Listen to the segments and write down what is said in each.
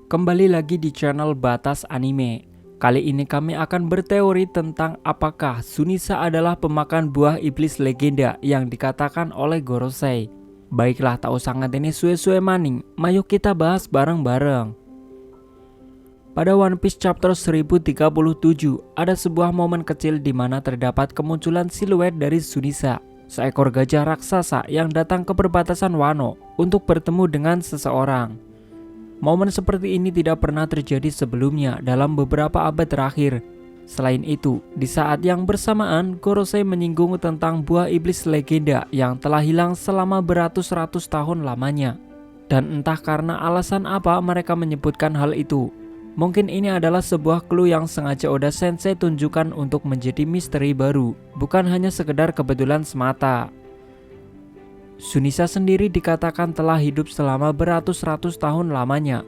Kembali lagi di channel Batas Anime. Kali ini kami akan berteori tentang apakah Sunisa adalah pemakan buah iblis legenda yang dikatakan oleh Gorosei. Baiklah, tak usah ngenteni suwe-suwe maning, mayo kita bahas bareng-bareng. Pada One Piece chapter 1037, ada sebuah momen kecil di mana terdapat kemunculan siluet dari Sunisa, seekor gajah raksasa yang datang ke perbatasan Wano untuk bertemu dengan seseorang. Momen seperti ini tidak pernah terjadi sebelumnya dalam beberapa abad terakhir. Selain itu, di saat yang bersamaan, Gorosei menyinggung tentang buah iblis legenda yang telah hilang selama beratus-ratus tahun lamanya. Dan entah karena alasan apa mereka menyebutkan hal itu. Mungkin ini adalah sebuah clue yang sengaja Oda Sensei tunjukkan untuk menjadi misteri baru, bukan hanya sekedar kebetulan semata. Sunisa sendiri dikatakan telah hidup selama beratus-ratus tahun lamanya.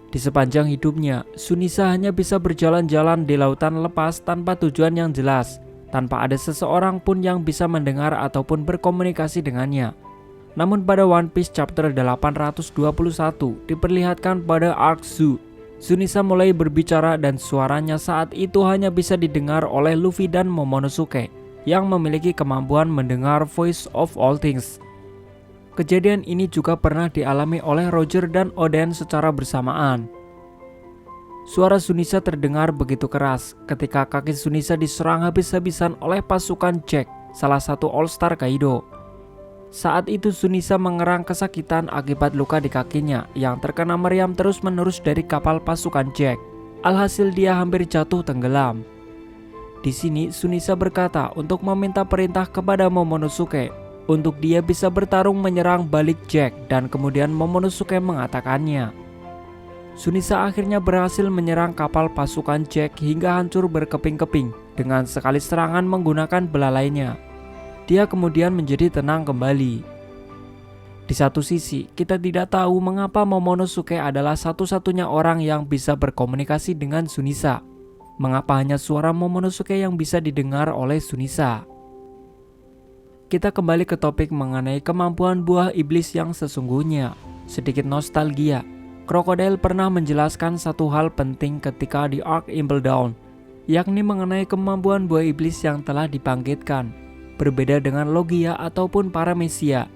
Di sepanjang hidupnya, Sunisa hanya bisa berjalan-jalan di lautan lepas tanpa tujuan yang jelas, tanpa ada seseorang pun yang bisa mendengar ataupun berkomunikasi dengannya. Namun pada One Piece chapter 821 diperlihatkan pada Arc Zoo, Sunisa mulai berbicara dan suaranya saat itu hanya bisa didengar oleh Luffy dan Momonosuke yang memiliki kemampuan mendengar Voice of All Things. Kejadian ini juga pernah dialami oleh Roger dan Oden secara bersamaan. Suara Sunisa terdengar begitu keras ketika kaki Sunisa diserang habis-habisan oleh pasukan Jack, salah satu All-Star Kaido. Saat itu Sunisa mengerang kesakitan akibat luka di kakinya yang terkena meriam terus-menerus dari kapal pasukan Jack. Alhasil dia hampir jatuh tenggelam. Di sini Sunisa berkata untuk meminta perintah kepada Momonosuke untuk dia bisa bertarung menyerang balik Jack, dan kemudian Momonosuke mengatakannya. Sunisa akhirnya berhasil menyerang kapal pasukan Jack hingga hancur berkeping-keping dengan sekali serangan menggunakan belalainya. Dia kemudian menjadi tenang kembali. Di satu sisi, kita tidak tahu mengapa Momonosuke adalah satu-satunya orang yang bisa berkomunikasi dengan Sunisa. Mengapa hanya suara Momonosuke yang bisa didengar oleh Sunisa? Kita kembali ke topik mengenai kemampuan buah iblis yang sesungguhnya. Sedikit nostalgia. Crocodile pernah menjelaskan satu hal penting ketika di Arc Impel Down, yakni mengenai kemampuan buah iblis yang telah dibangkitkan. Berbeda dengan Logia ataupun Paramecia,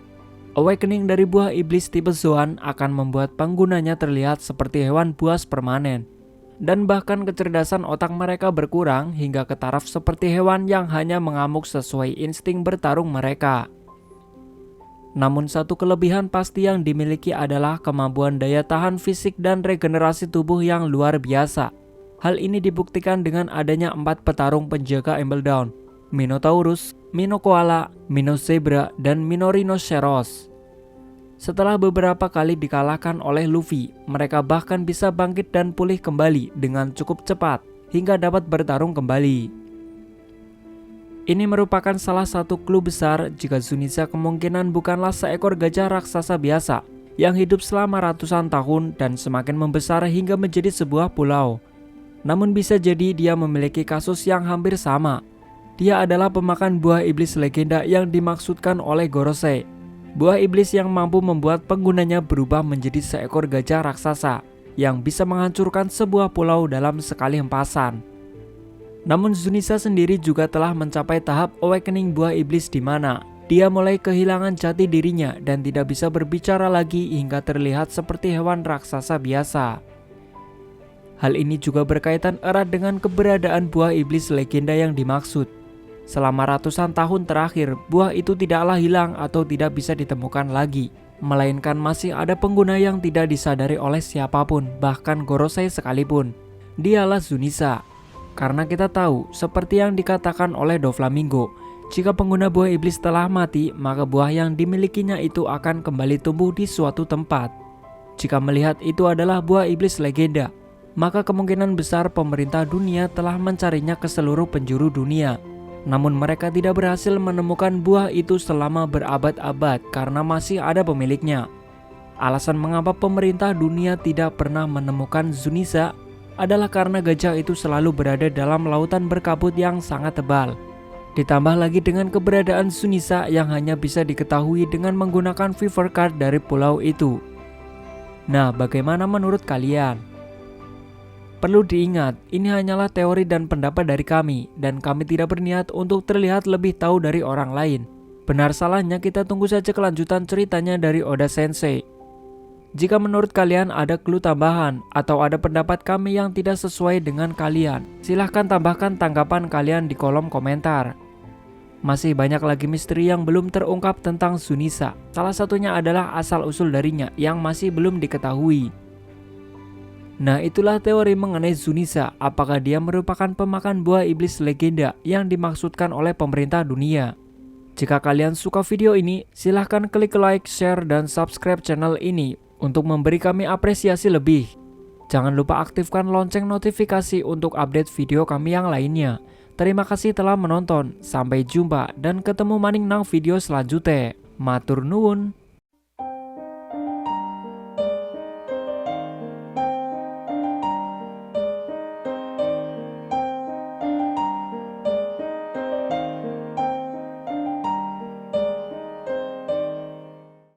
awakening dari buah iblis tipe Zoan akan membuat penggunanya terlihat seperti hewan buas permanen. Dan bahkan kecerdasan otak mereka berkurang hingga ke taraf seperti hewan yang hanya mengamuk sesuai insting bertarung mereka. Namun satu kelebihan pasti yang dimiliki adalah kemampuan daya tahan fisik dan regenerasi tubuh yang luar biasa. Hal ini dibuktikan dengan adanya 4 petarung penjaga Impel Down: Minotaurus, Minokoala, Minozebra, dan Minorhinoceros. Setelah beberapa kali dikalahkan oleh Luffy, mereka bahkan bisa bangkit dan pulih kembali dengan cukup cepat hingga dapat bertarung kembali. Ini merupakan salah satu clue besar jika Sunisa kemungkinan bukanlah seekor gajah raksasa biasa yang hidup selama ratusan tahun dan semakin membesar hingga menjadi sebuah pulau. Namun bisa jadi dia memiliki kasus yang hampir sama. Dia adalah pemakan buah iblis legenda yang dimaksudkan oleh Gorosei. Buah iblis yang mampu membuat penggunanya berubah menjadi seekor gajah raksasa yang bisa menghancurkan sebuah pulau dalam sekali hempasan. Namun Sunisa sendiri juga telah mencapai tahap awakening buah iblis di mana dia mulai kehilangan jati dirinya dan tidak bisa berbicara lagi hingga terlihat seperti hewan raksasa biasa. Hal ini juga berkaitan erat dengan keberadaan buah iblis legenda yang dimaksud. Selama ratusan tahun terakhir, buah itu tidaklah hilang atau tidak bisa ditemukan lagi, melainkan masih ada pengguna yang tidak disadari oleh siapapun, bahkan Gorosei sekalipun. Dialah Sunisa. Karena kita tahu, seperti yang dikatakan oleh Doflamingo, jika pengguna buah iblis telah mati, maka buah yang dimilikinya itu akan kembali tumbuh di suatu tempat. Jika melihat itu adalah buah iblis legenda, maka kemungkinan besar pemerintah dunia telah mencarinya ke seluruh penjuru dunia. Namun mereka tidak berhasil menemukan buah itu selama berabad-abad karena masih ada pemiliknya. Alasan mengapa pemerintah dunia tidak pernah menemukan Sunisa adalah karena gajah itu selalu berada dalam lautan berkabut yang sangat tebal. Ditambah lagi dengan keberadaan Sunisa yang hanya bisa diketahui dengan menggunakan Fever Card dari pulau itu. Nah, bagaimana menurut kalian? Perlu diingat, ini hanyalah teori dan pendapat dari kami, dan kami tidak berniat untuk terlihat lebih tahu dari orang lain. Benar salahnya kita tunggu saja kelanjutan ceritanya dari Oda Sensei. Jika menurut kalian ada clue tambahan atau ada pendapat kami yang tidak sesuai dengan kalian, silahkan tambahkan tanggapan kalian di kolom komentar. Masih banyak lagi misteri yang belum terungkap tentang Sunisa. Salah satunya adalah asal-usul darinya yang masih belum diketahui. Nah, itulah teori mengenai Sunisa. Apakah dia merupakan pemakan buah iblis legenda yang dimaksudkan oleh pemerintah dunia? Jika kalian suka video ini, silahkan klik like, share, dan subscribe channel ini untuk memberi kami apresiasi lebih. Jangan lupa aktifkan lonceng notifikasi untuk update video kami yang lainnya. Terima kasih telah menonton. Sampai jumpa dan ketemu maning nang video selanjutnya. Matur nuwun.